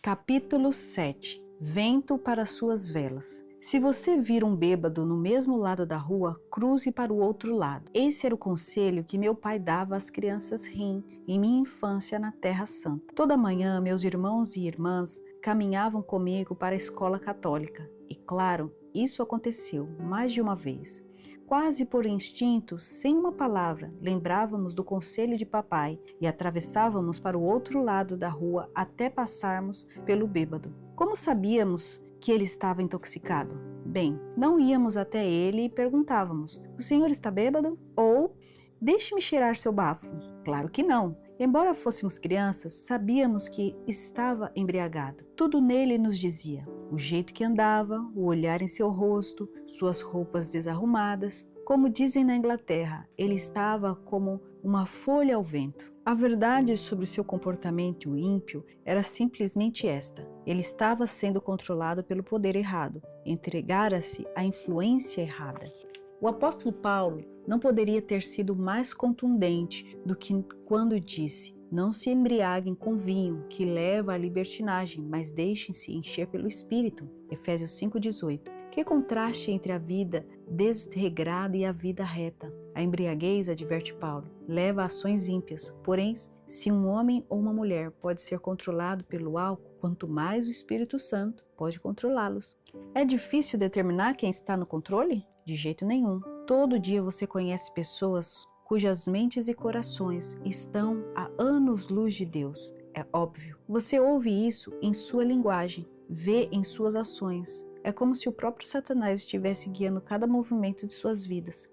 Capítulo 7. Vento para suas velas. Se você vir um bêbado no mesmo lado da rua, cruze para o outro lado. Esse era o conselho que meu pai dava às crianças Rim em minha infância na Terra Santa. Toda manhã, meus irmãos e irmãs caminhavam comigo para a escola católica. E claro, isso aconteceu mais de uma vez. Quase por instinto, sem uma palavra, lembrávamos do conselho de papai e atravessávamos para o outro lado da rua até passarmos pelo bêbado. Como sabíamos que ele estava intoxicado? Bem, não íamos até ele e perguntávamos: "O senhor está bêbado?" Ou "Deixe-me cheirar seu bafo." Claro que não. Embora fôssemos crianças, sabíamos que estava embriagado. Tudo nele nos dizia: o jeito que andava, o olhar em seu rosto, suas roupas desarrumadas. Como dizem na Inglaterra, ele estava como uma folha ao vento. A verdade sobre seu comportamento ímpio era simplesmente esta: ele estava sendo controlado pelo poder errado, entregara-se à influência errada. O apóstolo Paulo não poderia ter sido mais contundente do que quando disse: "Não se embriaguem com vinho, que leva à libertinagem, mas deixem-se encher pelo Espírito." Efésios 5,18. Que contraste entre a vida desregrada e a vida reta. A embriaguez, adverte Paulo, leva a ações ímpias. Porém, se um homem ou uma mulher pode ser controlado pelo álcool, quanto mais o Espírito Santo pode controlá-los. É difícil determinar quem está no controle? De jeito nenhum. Todo dia você conhece pessoas cujas mentes e corações estão a anos-luz de Deus. É óbvio. Você ouve isso em sua linguagem, vê em suas ações. É como se o próprio Satanás estivesse guiando cada movimento de suas vidas.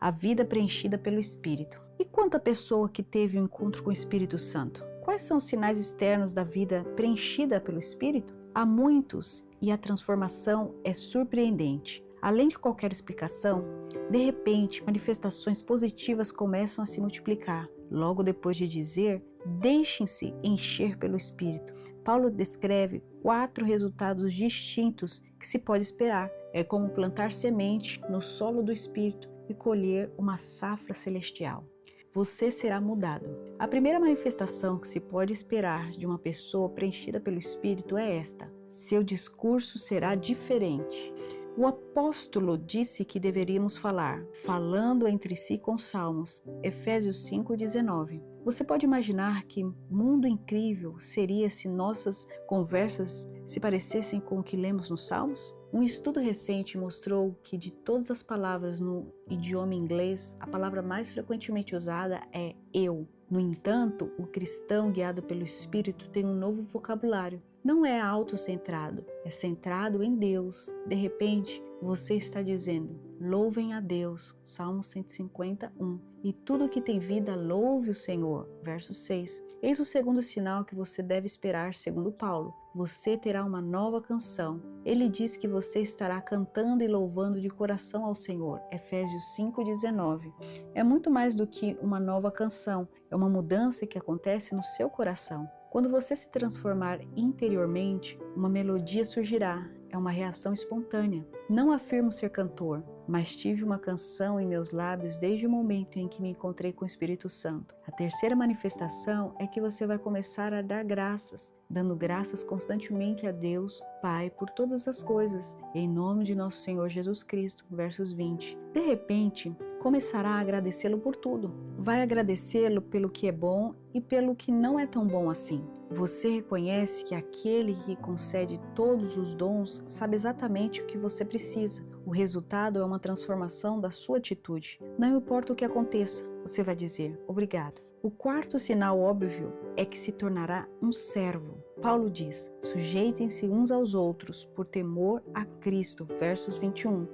A vida preenchida pelo Espírito. E quanto à pessoa que teve um encontro com o Espírito Santo? Quais são os sinais externos da vida preenchida pelo Espírito? Há muitos e a transformação é surpreendente. Além de qualquer explicação, de repente, manifestações positivas começam a se multiplicar. Logo depois de dizer: "Deixem-se encher pelo Espírito", Paulo descreve 4 resultados distintos que se pode esperar. É como plantar semente no solo do Espírito e colher uma safra celestial. Você será mudado. A primeira manifestação que se pode esperar de uma pessoa preenchida pelo Espírito é esta: seu discurso será diferente. O apóstolo disse que deveríamos falar, falando entre si com salmos. Efésios 5,19. Você pode imaginar que mundo incrível seria se nossas conversas se parecessem com o que lemos nos salmos? Um estudo recente mostrou que de todas as palavras no idioma inglês, a palavra mais frequentemente usada é eu. No entanto, o cristão guiado pelo Espírito tem um novo vocabulário. Não é autocentrado, é centrado em Deus. De repente, você está dizendo: "Louvem a Deus", Salmo 151. "E tudo que tem vida, louve o Senhor", verso 6. Eis o segundo sinal que você deve esperar, segundo Paulo. Você terá uma nova canção. Ele diz que você estará cantando e louvando de coração ao Senhor. Efésios 5,19. É muito mais do que uma nova canção, é uma mudança que acontece no seu coração. Quando você se transformar interiormente, uma melodia surgirá. É uma reação espontânea. Não afirmo ser cantor, mas tive uma canção em meus lábios desde o momento em que me encontrei com o Espírito Santo. A terceira manifestação é que você vai começar a dar graças, dando graças constantemente a Deus, Pai, por todas as coisas, em nome de nosso Senhor Jesus Cristo, versos 20. De repente, começará a agradecê-lo por tudo. Vai agradecê-lo pelo que é bom e pelo que não é tão bom assim. Você reconhece que aquele que concede todos os dons sabe exatamente o que você precisa. O resultado é uma transformação da sua atitude. Não importa o que aconteça, você vai dizer: "Obrigado." O quarto sinal óbvio é que se tornará um servo. Paulo diz: "Sujeitem-se uns aos outros por temor a Cristo", versos 21.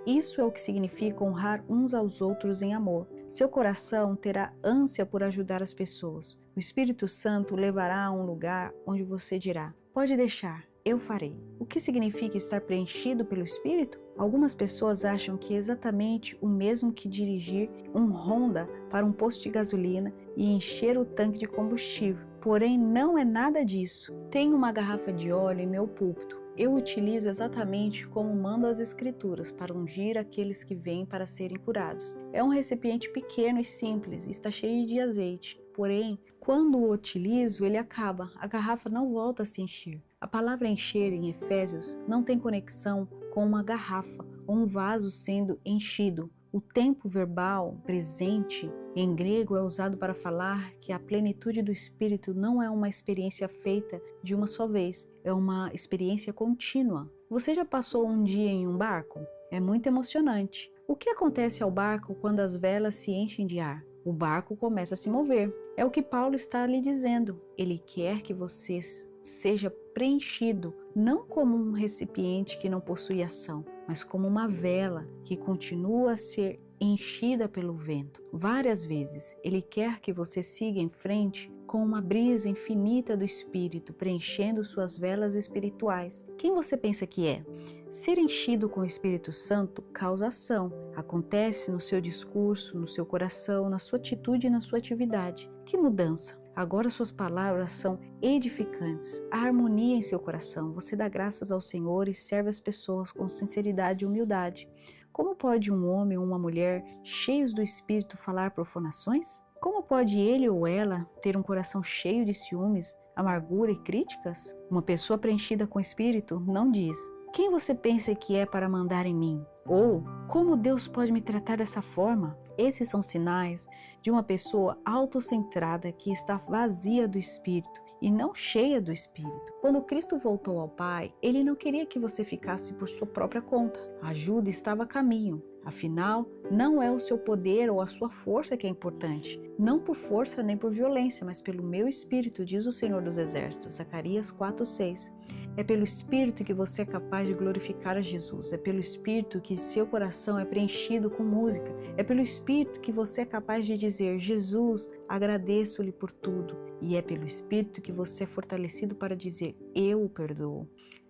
Isso é o que significa honrar uns aos outros em amor. Seu coração terá ânsia por ajudar as pessoas. O Espírito Santo o levará a um lugar onde você dirá: "Pode deixar, eu farei." O que significa estar preenchido pelo Espírito? Algumas pessoas acham que é exatamente o mesmo que dirigir um Honda para um posto de gasolina e encher o tanque de combustível. Porém, não é nada disso. Tenho uma garrafa de óleo em meu púlpito. Eu utilizo exatamente como mandam as Escrituras para ungir aqueles que vêm para serem curados. É um recipiente pequeno e simples, está cheio de azeite. Porém, quando o utilizo, ele acaba. A garrafa não volta a se encher. A palavra encher em Efésios não tem conexão com uma garrafa ou um vaso sendo enchido. O tempo verbal presente em grego é usado para falar que a plenitude do Espírito não é uma experiência feita de uma só vez, é uma experiência contínua. Você já passou um dia em um barco? É muito emocionante. O que acontece ao barco quando as velas se enchem de ar? O barco começa a se mover. É o que Paulo está lhe dizendo. Ele quer que você seja preenchido, não como um recipiente que não possui ação, mas como uma vela que continua a ser enchida pelo vento. Várias vezes, ele quer que você siga em frente com uma brisa infinita do Espírito, preenchendo suas velas espirituais. Quem você pensa que é? Ser enchido com o Espírito Santo causa ação. Acontece no seu discurso, no seu coração, na sua atitude e na sua atividade. Que mudança! Agora suas palavras são edificantes. Há harmonia em seu coração. Você dá graças ao Senhor e serve as pessoas com sinceridade e humildade. Como pode um homem ou uma mulher cheios do Espírito falar profanações? Como pode ele ou ela ter um coração cheio de ciúmes, amargura e críticas? Uma pessoa preenchida com o Espírito não diz: quem você pensa que é para mandar em mim? Ou, como Deus pode me tratar dessa forma? Esses são sinais de uma pessoa autocentrada que está vazia do Espírito e não cheia do Espírito. Quando Cristo voltou ao Pai, Ele não queria que você ficasse por sua própria conta. A ajuda estava a caminho. Afinal, não é o seu poder ou a sua força que é importante. Não por força nem por violência, mas pelo meu Espírito, diz o Senhor dos Exércitos. Zacarias 4:6. É pelo Espírito que você é capaz de glorificar a Jesus. É pelo Espírito que seu coração é preenchido com música. É pelo Espírito que você é capaz de dizer: Jesus, agradeço-lhe por tudo. E é pelo Espírito que você é fortalecido para dizer: eu o perdoo.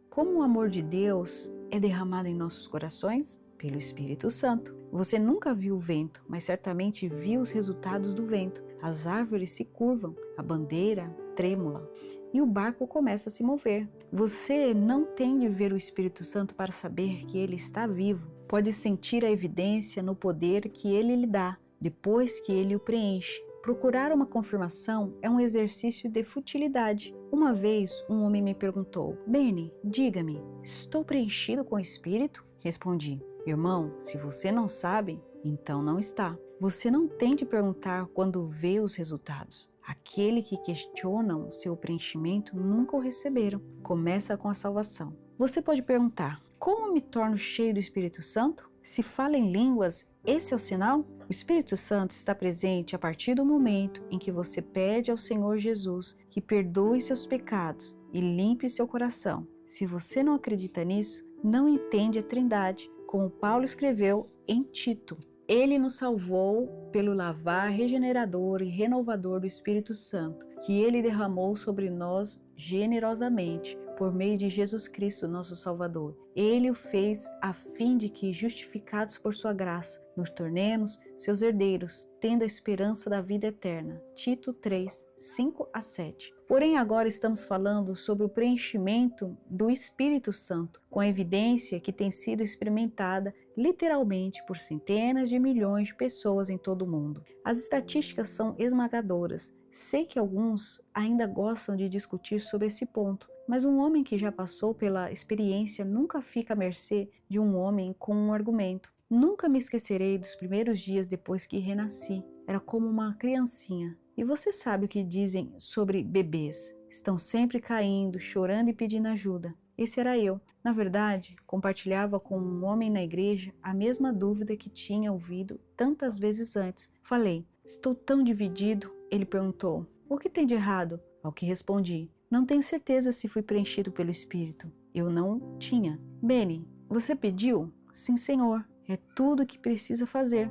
Como o amor de Deus é derramado em nossos corações? Pelo Espírito Santo. Você nunca viu o vento, mas certamente viu os resultados do vento. As árvores se curvam, a bandeira trêmula e o barco começa a se mover. Você não tem de ver o Espírito Santo para saber que ele está vivo. Pode sentir a evidência no poder que ele lhe dá, depois que ele o preenche. Procurar uma confirmação é um exercício de futilidade. Uma vez um homem me perguntou: Beni, diga-me, estou preenchido com o Espírito? Respondi: irmão, se você não sabe, então não está. Você não tem de perguntar quando vê os resultados. Aquele que questionam seu preenchimento nunca o receberam. Começa com a salvação. Você pode perguntar: como me torno cheio do Espírito Santo? Se fala em línguas, esse é o sinal? O Espírito Santo está presente a partir do momento em que você pede ao Senhor Jesus que perdoe seus pecados e limpe seu coração. Se você não acredita nisso, não entende a Trindade, como Paulo escreveu em Tito. Ele nos salvou pelo lavar regenerador e renovador do Espírito Santo, que ele derramou sobre nós generosamente, por meio de Jesus Cristo, nosso Salvador. Ele o fez a fim de que, justificados por sua graça, nos tornemos seus herdeiros, tendo a esperança da vida eterna. Tito 3, 5-7. Porém, agora estamos falando sobre o preenchimento do Espírito Santo, com a evidência que tem sido experimentada literalmente por centenas de milhões de pessoas em todo o mundo. As estatísticas são esmagadoras. Sei que alguns ainda gostam de discutir sobre esse ponto, mas um homem que já passou pela experiência nunca fica à mercê de um homem com um argumento. Nunca me esquecerei dos primeiros dias depois que renasci. Era como uma criancinha. E você sabe o que dizem sobre bebês? Estão sempre caindo, chorando e pedindo ajuda. Esse era eu. Na verdade, compartilhava com um homem na igreja a mesma dúvida que tinha ouvido tantas vezes antes. Falei: estou tão dividido. Ele perguntou: o que tem de errado? Ao que respondi: não tenho certeza se fui preenchido pelo Espírito. Eu não tinha. Beni, você pediu? Sim, Senhor. É tudo o que precisa fazer.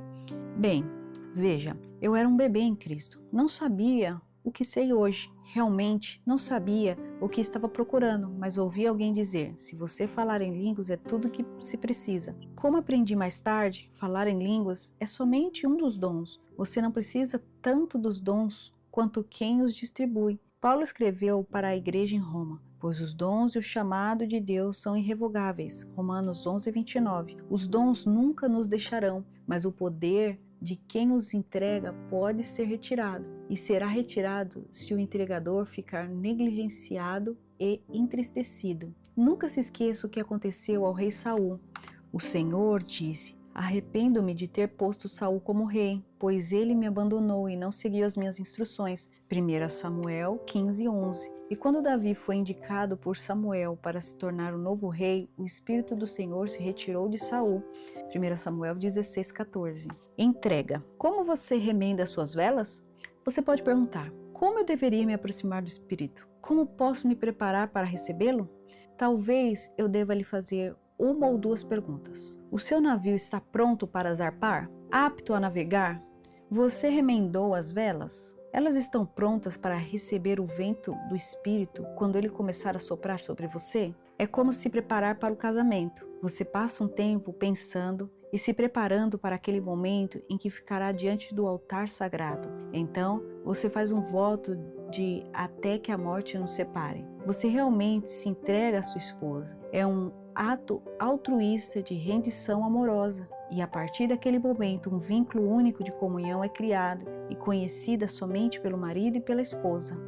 Bem, veja, eu era um bebê em Cristo. Não sabia o que sei hoje. Realmente não sabia o que estava procurando, mas ouvi alguém dizer: se você falar em línguas é tudo o que se precisa. Como aprendi mais tarde, falar em línguas é somente um dos dons. Você não precisa tanto dos dons quanto quem os distribui. Paulo escreveu para a igreja em Roma: pois os dons e o chamado de Deus são irrevogáveis. Romanos 11:29. Os dons nunca nos deixarão, mas o poder de quem os entrega pode ser retirado, e será retirado se o entregador ficar negligenciado e entristecido. Nunca se esqueça o que aconteceu ao rei Saul. O Senhor disse: arrependo-me de ter posto Saul como rei, pois ele me abandonou e não seguiu as minhas instruções. 1 Samuel 15:11. E quando Davi foi indicado por Samuel para se tornar o novo rei, o Espírito do Senhor se retirou de Saul. 1 Samuel 16:14. Entrega. Como você remenda as suas velas? Você pode perguntar: como eu deveria me aproximar do Espírito? Como posso me preparar para recebê-lo? Talvez eu deva lhe fazer uma ou duas perguntas. O seu navio está pronto para zarpar? Apto a navegar? Você remendou as velas? Elas estão prontas para receber o vento do Espírito quando ele começar a soprar sobre você? É como se preparar para o casamento. Você passa um tempo pensando e se preparando para aquele momento em que ficará diante do altar sagrado. Então, você faz um voto de até que a morte nos separe. Você realmente se entrega à sua esposa. É um ato altruísta de rendição amorosa. E a partir daquele momento, um vínculo único de comunhão é criado e conhecida somente pelo marido e pela esposa.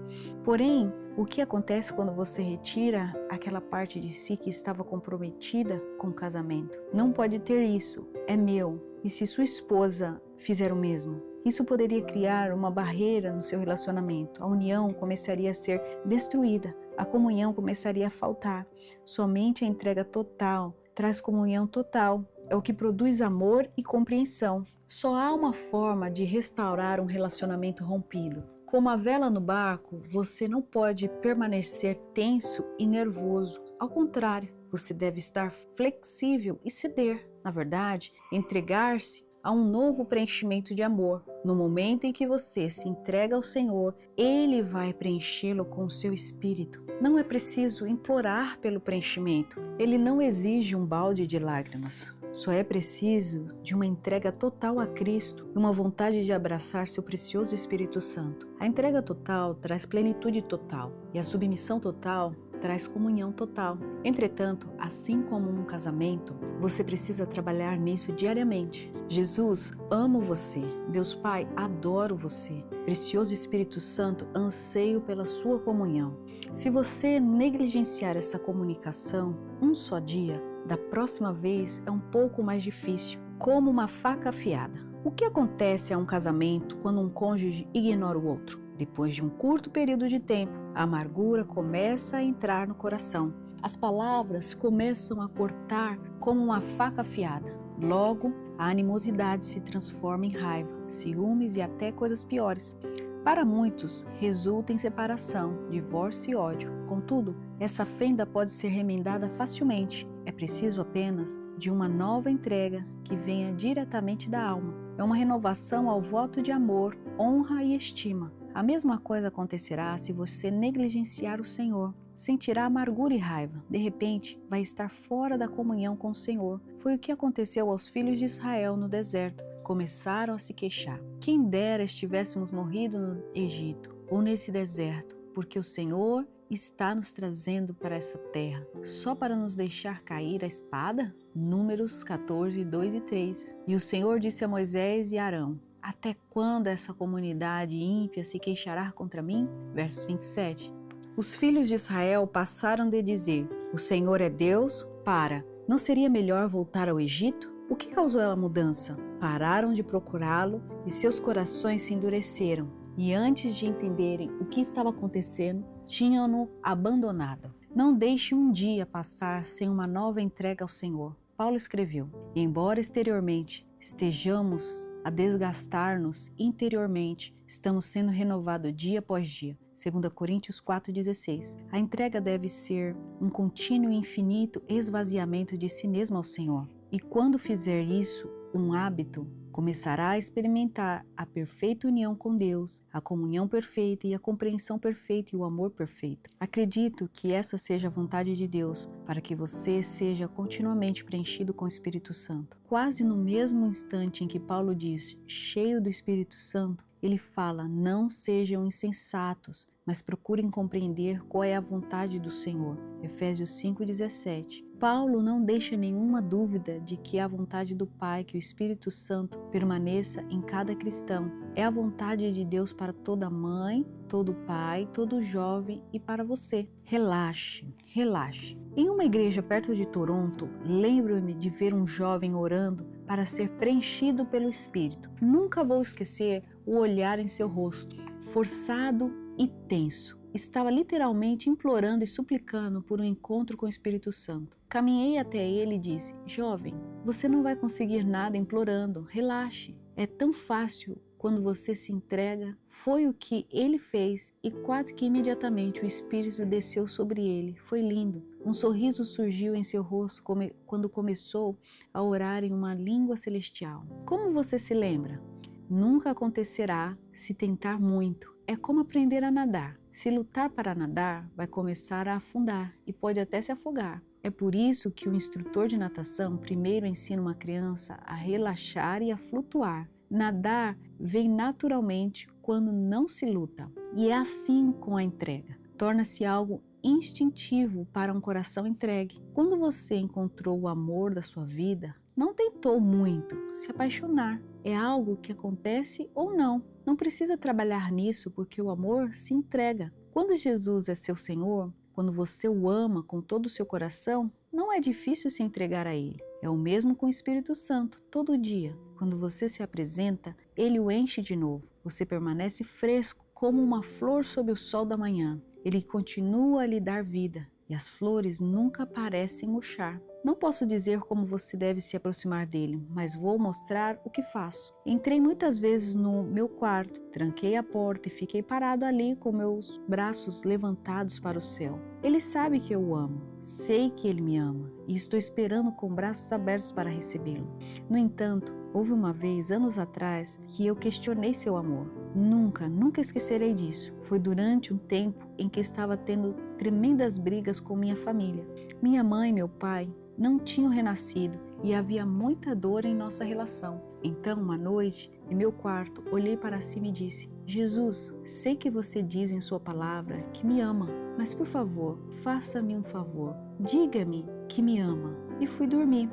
Porém, o que acontece quando você retira aquela parte de si que estava comprometida com o casamento? Não pode ter isso, é meu. E se sua esposa fizer o mesmo? Isso poderia criar uma barreira no seu relacionamento. A união começaria a ser destruída, a comunhão começaria a faltar. Somente a entrega total traz comunhão total. É o que produz amor e compreensão. Só há uma forma de restaurar um relacionamento rompido. Como a vela no barco, você não pode permanecer tenso e nervoso. Ao contrário, você deve estar flexível e ceder. Na verdade, entregar-se a um novo preenchimento de amor. No momento em que você se entrega ao Senhor, Ele vai preenchê-lo com o seu espírito. Não é preciso implorar pelo preenchimento. Ele não exige um balde de lágrimas. Só é preciso de uma entrega total a Cristo e uma vontade de abraçar seu precioso Espírito Santo. A entrega total traz plenitude total e a submissão total traz comunhão total. Entretanto, assim como um casamento, você precisa trabalhar nisso diariamente. Jesus, amo você. Deus Pai, adoro você. Precioso Espírito Santo, anseio pela sua comunhão. Se você negligenciar essa comunicação um só dia, da próxima vez é um pouco mais difícil, como uma faca afiada. O que acontece a um casamento quando um cônjuge ignora o outro? Depois de um curto período de tempo, a amargura começa a entrar no coração. As palavras começam a cortar como uma faca afiada. Logo, a animosidade se transforma em raiva, ciúmes e até coisas piores. Para muitos, resulta em separação, divórcio e ódio. Contudo, essa fenda pode ser remendada facilmente. É preciso apenas de uma nova entrega que venha diretamente da alma. É uma renovação ao voto de amor, honra e estima. A mesma coisa acontecerá se você negligenciar o Senhor. Sentirá amargura e raiva. De repente, vai estar fora da comunhão com o Senhor. Foi o que aconteceu aos filhos de Israel no deserto. Começaram a se queixar. Quem dera estivéssemos morrido no Egito ou nesse deserto, porque o Senhor está nos trazendo para essa terra, só para nos deixar cair a espada? Números 14, 2 e 3. E o Senhor disse a Moisés e Arão: até quando essa comunidade ímpia se queixará contra mim? Versos 27. Os filhos de Israel passaram de dizer: o Senhor é Deus, para. Não seria melhor voltar ao Egito? O que causou a mudança? Pararam de procurá-lo e seus corações se endureceram. E antes de entenderem o que estava acontecendo, tinham-no abandonado. Não deixe um dia passar sem uma nova entrega ao Senhor. Paulo escreveu: e embora exteriormente estejamos a desgastar-nos, interiormente estamos sendo renovados dia após dia. 2 Coríntios 4,16. A entrega deve ser um contínuo e infinito esvaziamento de si mesmo ao Senhor. E quando fizer isso um hábito, começará a experimentar a perfeita união com Deus, a comunhão perfeita e a compreensão perfeita e o amor perfeito. Acredito que essa seja a vontade de Deus, para que você seja continuamente preenchido com o Espírito Santo. Quase no mesmo instante em que Paulo diz, cheio do Espírito Santo, ele fala: não sejam insensatos, mas procurem compreender qual é a vontade do Senhor. Efésios 5,17. Paulo não deixa nenhuma dúvida de que é a vontade do Pai que o Espírito Santo permaneça em cada cristão. É a vontade de Deus para toda mãe, todo pai, todo jovem e para você. Relaxe, relaxe. Em uma igreja perto de Toronto, lembro-me de ver um jovem orando para ser preenchido pelo Espírito. Nunca vou esquecer o olhar em seu rosto, forçado e tenso. Estava literalmente implorando e suplicando por um encontro com o Espírito Santo. Caminhei até ele e disse: jovem, você não vai conseguir nada implorando, relaxe. É tão fácil quando você se entrega. Foi o que ele fez e quase que imediatamente o Espírito desceu sobre ele. Foi lindo. Um sorriso surgiu em seu rosto quando começou a orar em uma língua celestial. Como você se lembra? Nunca acontecerá se tentar muito. É como aprender a nadar. Se lutar para nadar, vai começar a afundar e pode até se afogar. É por isso que o instrutor de natação primeiro ensina uma criança a relaxar e a flutuar. Nadar vem naturalmente quando não se luta. E é assim com a entrega. Torna-se algo instintivo para um coração entregue. Quando você encontrou o amor da sua vida, não tentou muito se apaixonar. É algo que acontece ou não. Não precisa trabalhar nisso porque o amor se entrega. Quando Jesus é seu Senhor, quando você o ama com todo o seu coração, não é difícil se entregar a Ele. É o mesmo com o Espírito Santo, todo dia. Quando você se apresenta, Ele o enche de novo. Você permanece fresco como uma flor sob o sol da manhã. Ele continua a lhe dar vida e as flores nunca parecem murchar. Não posso dizer como você deve se aproximar dele, mas vou mostrar o que faço. Entrei muitas vezes no meu quarto, tranquei a porta e fiquei parado ali com meus braços levantados para o céu. Ele sabe que eu o amo, sei que ele me ama e estou esperando com braços abertos para recebê-lo. No entanto, houve uma vez, anos atrás, que eu questionei seu amor. Nunca esquecerei disso. Foi durante um tempo em que estava tendo tremendas brigas com minha família. Minha mãe e meu pai não tinham renascido e havia muita dor em nossa relação. Então, uma noite, em meu quarto, olhei para cima e disse: Jesus, sei que você diz em sua palavra que me ama, mas por favor, faça-me um favor. Diga-me que me ama. E fui dormir.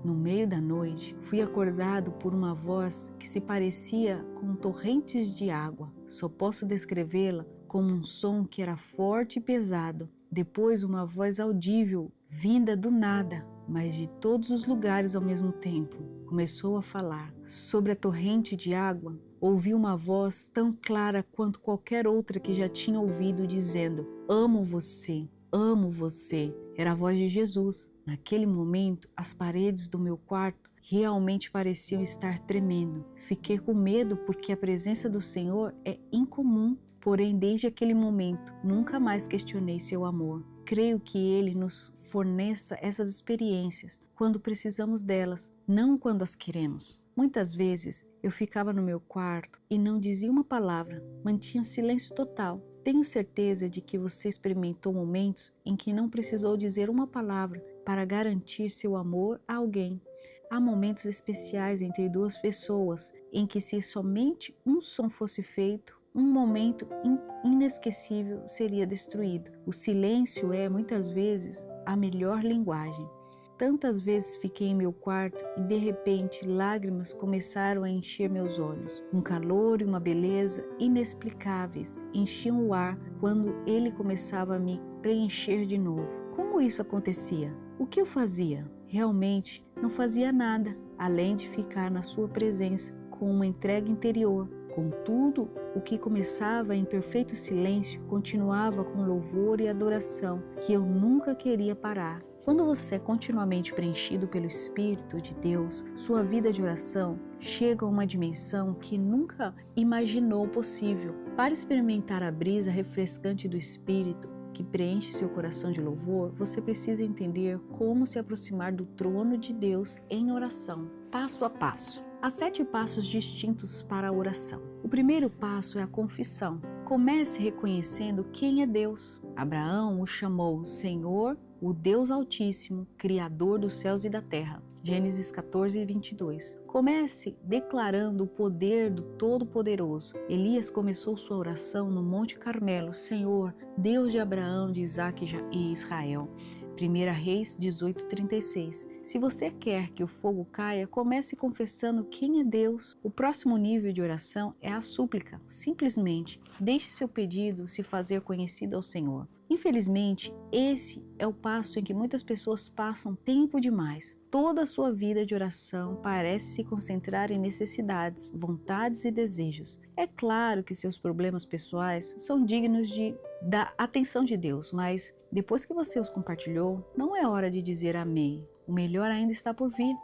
No meio da noite, fui acordado por uma voz que se parecia com torrentes de água. Só posso descrevê-la como um som que era forte e pesado. Depois, uma voz audível, vinda do nada, mas de todos os lugares ao mesmo tempo, começou a falar. Sobre a torrente de água, ouvi uma voz tão clara quanto qualquer outra que já tinha ouvido, dizendo: amo você, amo você. Era a voz de Jesus. Naquele momento, as paredes do meu quarto realmente pareciam estar tremendo. Fiquei com medo porque a presença do Senhor é incomum. Porém, desde aquele momento, nunca mais questionei seu amor. Creio que Ele nos forneça essas experiências quando precisamos delas, não quando as queremos. Muitas vezes, eu ficava no meu quarto e não dizia uma palavra, mantinha silêncio total. Tenho certeza de que você experimentou momentos em que não precisou dizer uma palavra para garantir seu amor a alguém. Há momentos especiais entre duas pessoas em que, se somente um som fosse feito, um momento inesquecível seria destruído. O silêncio é, muitas vezes, a melhor linguagem. Tantas vezes fiquei em meu quarto e, de repente, lágrimas começaram a encher meus olhos. Um calor e uma beleza inexplicáveis enchiam o ar quando ele começava a me preencher de novo. Como isso acontecia? O que eu fazia? Realmente não fazia nada, além de ficar na sua presença com uma entrega interior. Contudo, o que começava em perfeito silêncio continuava com louvor e adoração que eu nunca queria parar. Quando você é continuamente preenchido pelo Espírito de Deus, sua vida de oração chega a uma dimensão que nunca imaginou possível. Para experimentar a brisa refrescante do Espírito que preenche seu coração de louvor, você precisa entender como se aproximar do trono de Deus em oração, passo a passo. Há 7 passos distintos para a oração. O primeiro passo é a confissão. Comece reconhecendo quem é Deus. Abraão o chamou Senhor, o Deus Altíssimo, Criador dos céus e da terra. Gênesis 14, 22. Comece declarando o poder do Todo-Poderoso. Elias começou sua oração no Monte Carmelo. Senhor, Deus de Abraão, de Isaque e Israel. 1 Reis 18:36. Se você quer que o fogo caia, comece confessando quem é Deus. O próximo nível de oração é a súplica. Simplesmente deixe seu pedido se fazer conhecido ao Senhor. Infelizmente, esse é o passo em que muitas pessoas passam tempo demais. Toda a sua vida de oração parece se concentrar em necessidades, vontades e desejos. É claro que seus problemas pessoais são dignos da atenção de Deus, mas depois que você os compartilhou, não é hora de dizer amém. O melhor ainda está por vir.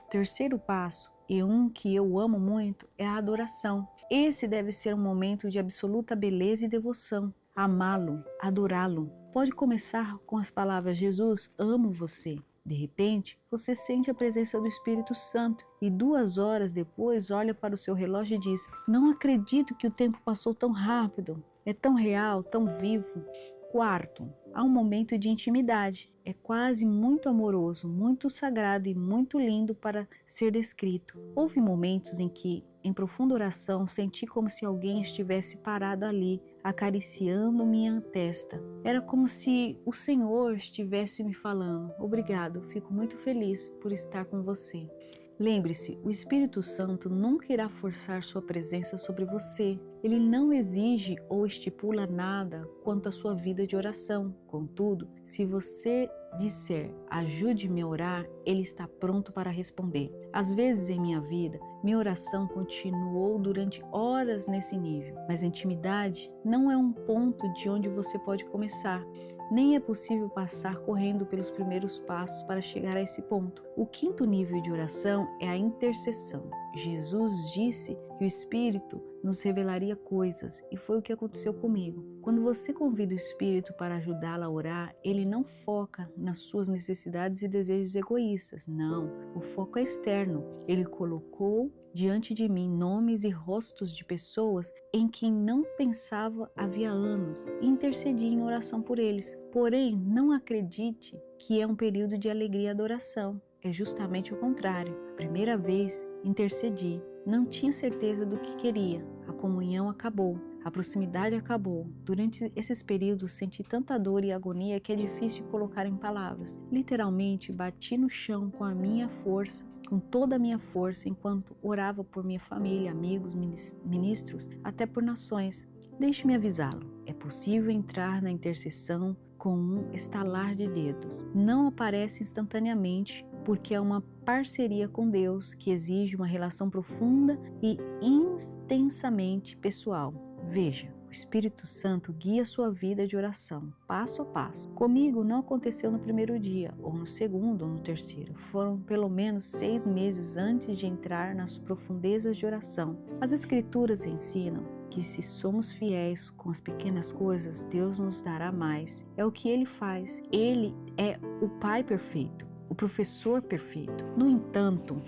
O terceiro passo, e um que eu amo muito, é a adoração. Esse deve ser um momento de absoluta beleza e devoção. Amá-lo, adorá-lo. Pode começar com as palavras: Jesus, amo você. De repente, você sente a presença do Espírito Santo e 2 horas depois olha para o seu relógio e diz: não acredito que o tempo passou tão rápido. É tão real, tão vivo. Quarto, há um momento de intimidade. É quase muito amoroso, muito sagrado e muito lindo para ser descrito. Houve momentos em que, em profunda oração, senti como se alguém estivesse parado ali, acariciando minha testa. Era como se o Senhor estivesse me falando: obrigado, fico muito feliz por estar com você. Lembre-se, o Espírito Santo nunca irá forçar sua presença sobre você. Ele não exige ou estipula nada quanto à sua vida de oração. Contudo, se você disser, ajude-me a orar, Ele está pronto para responder. Às vezes em minha vida, minha oração continuou durante horas nesse nível, mas a intimidade não é um ponto de onde você pode começar. Nem é possível passar correndo pelos primeiros passos para chegar a esse ponto. O quinto nível de oração é a intercessão. Jesus disse que o Espírito nos revelaria coisas, e foi o que aconteceu comigo. Quando você convida o Espírito para ajudá-la a orar, ele não foca nas suas necessidades e desejos egoístas. Não, o foco é externo. Ele colocou diante de mim nomes e rostos de pessoas em quem não pensava havia anos e intercedi em oração por eles. Porém, não acredite que é um período de alegria e adoração. É justamente o contrário. A primeira vez intercedi, não tinha certeza do que queria. A comunhão acabou, a proximidade acabou. Durante esses períodos senti tanta dor e agonia que é difícil colocar em palavras. Literalmente bati no chão com a minha força, com toda a minha força, enquanto orava por minha família, amigos, ministros, até por nações. Deixe-me avisá-lo, é possível entrar na intercessão com um estalar de dedos. Não aparece instantaneamente, porque é uma parceria com Deus que exige uma relação profunda e intensamente pessoal. Veja, o Espírito Santo guia sua vida de oração, passo a passo. Comigo não aconteceu no primeiro dia, ou no segundo, ou no terceiro. Foram pelo menos 6 meses antes de entrar nas profundezas de oração. As Escrituras ensinam que se somos fiéis com as pequenas coisas, Deus nos dará mais. É o que Ele faz. Ele é o Pai perfeito, o professor perfeito. No entanto,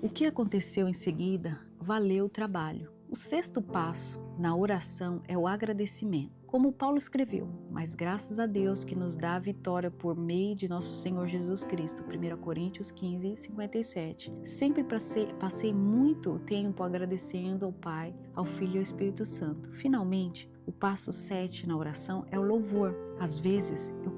o que aconteceu em seguida valeu o trabalho. O 6º passo na oração é o agradecimento. Como Paulo escreveu, mas graças a Deus que nos dá a vitória por meio de nosso Senhor Jesus Cristo, 1 Coríntios 15, 57. Sempre passei muito tempo agradecendo ao Pai, ao Filho e ao Espírito Santo. Finalmente, o passo 7 na oração é o louvor. Às vezes eu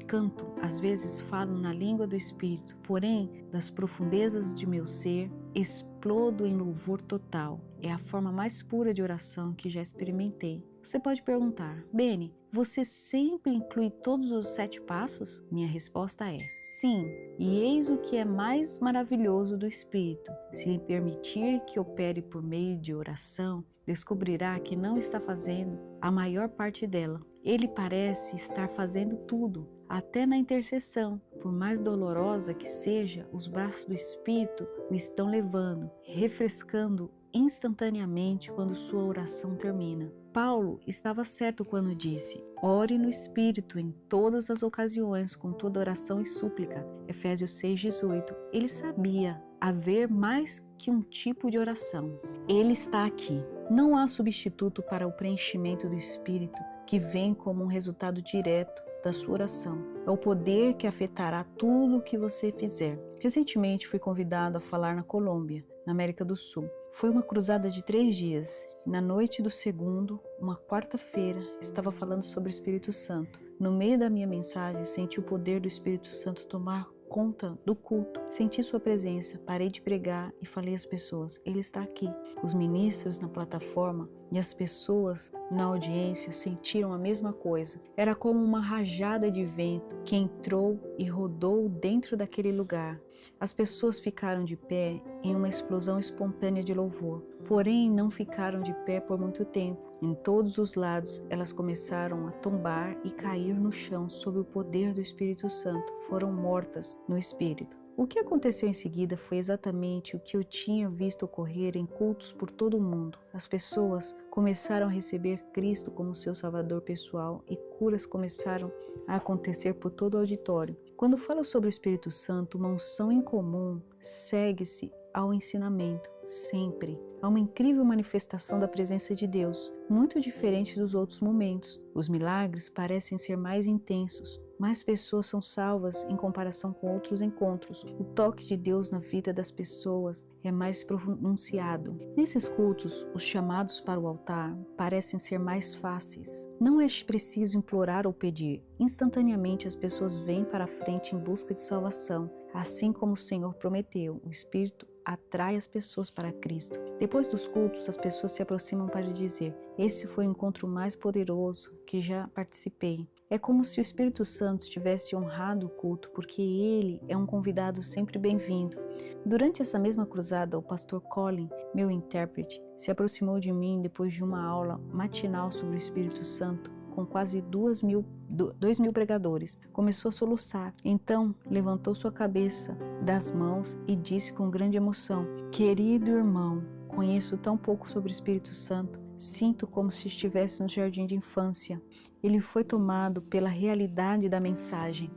canto, às vezes falo na língua do Espírito, porém, das profundezas de meu ser, explodo em louvor total. É a forma mais pura de oração que já experimentei. Você pode perguntar: Beni, você sempre inclui todos os 7 passos? Minha resposta é sim, e eis o que é mais maravilhoso do Espírito. Se lhe permitir que opere por meio de oração, descobrirá que não está fazendo a maior parte dela. Ele parece estar fazendo tudo, até na intercessão. Por mais dolorosa que seja, os braços do Espírito o estão levando, refrescando instantaneamente quando sua oração termina. Paulo estava certo quando disse: ore no Espírito em todas as ocasiões, com toda oração e súplica. Efésios 6,18. Ele sabia haver mais que um tipo de oração. Ele está aqui. Não há substituto para o preenchimento do Espírito que vem como um resultado direto da sua oração. É o poder que afetará tudo o que você fizer. Recentemente fui convidado a falar na Colômbia, na América do Sul. Foi uma cruzada de 3 dias. E na noite do segundo, uma quarta-feira, estava falando sobre o Espírito Santo. No meio da minha mensagem, senti o poder do Espírito Santo tomar conta do culto. Senti sua presença, parei de pregar e falei às pessoas, ele está aqui. Os ministros na plataforma e as pessoas na audiência sentiram a mesma coisa. Era como uma rajada de vento que entrou e rodou dentro daquele lugar. As pessoas ficaram de pé em uma explosão espontânea de louvor, porém não ficaram de pé por muito tempo. Em todos os lados, elas começaram a tombar e cair no chão sob o poder do Espírito Santo. Foram mortas no Espírito. O que aconteceu em seguida foi exatamente o que eu tinha visto ocorrer em cultos por todo o mundo. As pessoas começaram a receber Cristo como seu Salvador pessoal e curas começaram a acontecer por todo o auditório. Quando falo sobre o Espírito Santo, uma unção incomum segue-se ao ensinamento, sempre. Há uma incrível manifestação da presença de Deus, muito diferente dos outros momentos. Os milagres parecem ser mais intensos. Mais pessoas são salvas em comparação com outros encontros. O toque de Deus na vida das pessoas é mais pronunciado. Nesses cultos, os chamados para o altar parecem ser mais fáceis. Não é preciso implorar ou pedir. Instantaneamente as pessoas vêm para a frente em busca de salvação. Assim como o Senhor prometeu, o Espírito atrai as pessoas para Cristo. Depois dos cultos, as pessoas se aproximam para dizer: esse foi o encontro mais poderoso que já participei. É como se o Espírito Santo tivesse honrado o culto, porque ele é um convidado sempre bem-vindo. Durante essa mesma cruzada, o pastor Colin, meu intérprete, se aproximou de mim depois de uma aula matinal sobre o Espírito Santo, com quase 2.000 pregadores. Começou a soluçar. Então, levantou sua cabeça das mãos e disse com grande emoção: querido irmão, conheço tão pouco sobre o Espírito Santo. Sinto como se estivesse no jardim de infância. Ele foi tomado pela realidade da mensagem.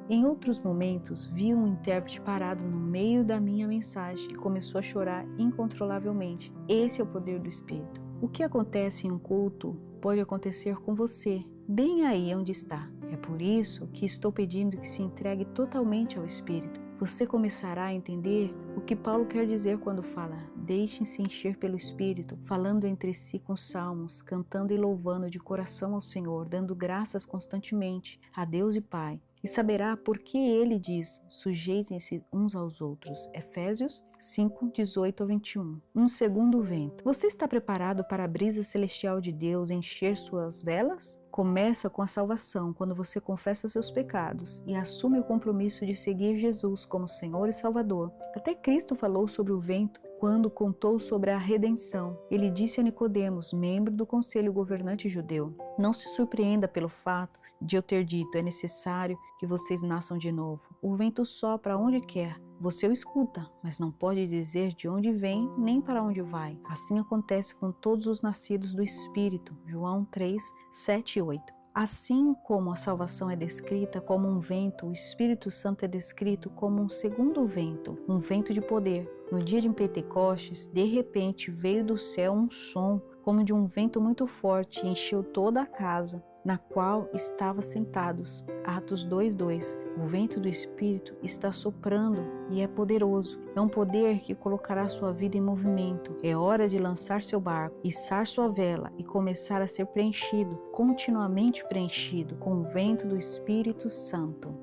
Em outros momentos, vi um intérprete parado no meio da minha mensagem e começou a chorar incontrolavelmente. Esse é o poder do Espírito. O que acontece em um culto pode acontecer com você, bem aí onde está. É por isso que estou pedindo que se entregue totalmente ao Espírito. Você começará a entender o que Paulo quer dizer quando fala: deixem-se encher pelo Espírito, falando entre si com salmos, cantando e louvando de coração ao Senhor, dando graças constantemente a Deus e Pai. E saberá por que ele diz: sujeitem-se uns aos outros. Efésios 5, 18 a 21. Um segundo vento. Você está preparado para a brisa celestial de Deus encher suas velas? Começa com a salvação, quando você confessa seus pecados e assume o compromisso de seguir Jesus como Senhor e Salvador. Até Cristo falou sobre o vento quando contou sobre a redenção. Ele disse a Nicodemos, membro do conselho governante judeu: não se surpreenda pelo fato de eu ter dito: é necessário que vocês nasçam de novo. O vento sopra onde quer. Você o escuta, mas não pode dizer de onde vem nem para onde vai. Assim acontece com todos os nascidos do Espírito. João 3, 7 e 8. Assim como a salvação é descrita como um vento, o Espírito Santo é descrito como um segundo vento, um vento de poder. No dia de Pentecostes, de repente veio do céu um som, como de um vento muito forte, e encheu toda a casa na qual estava sentados. Atos 2:2. O vento do Espírito está soprando e é poderoso. É um poder que colocará sua vida em movimento. É hora de lançar seu barco, içar sua vela e começar a ser preenchido, continuamente preenchido, com o vento do Espírito Santo.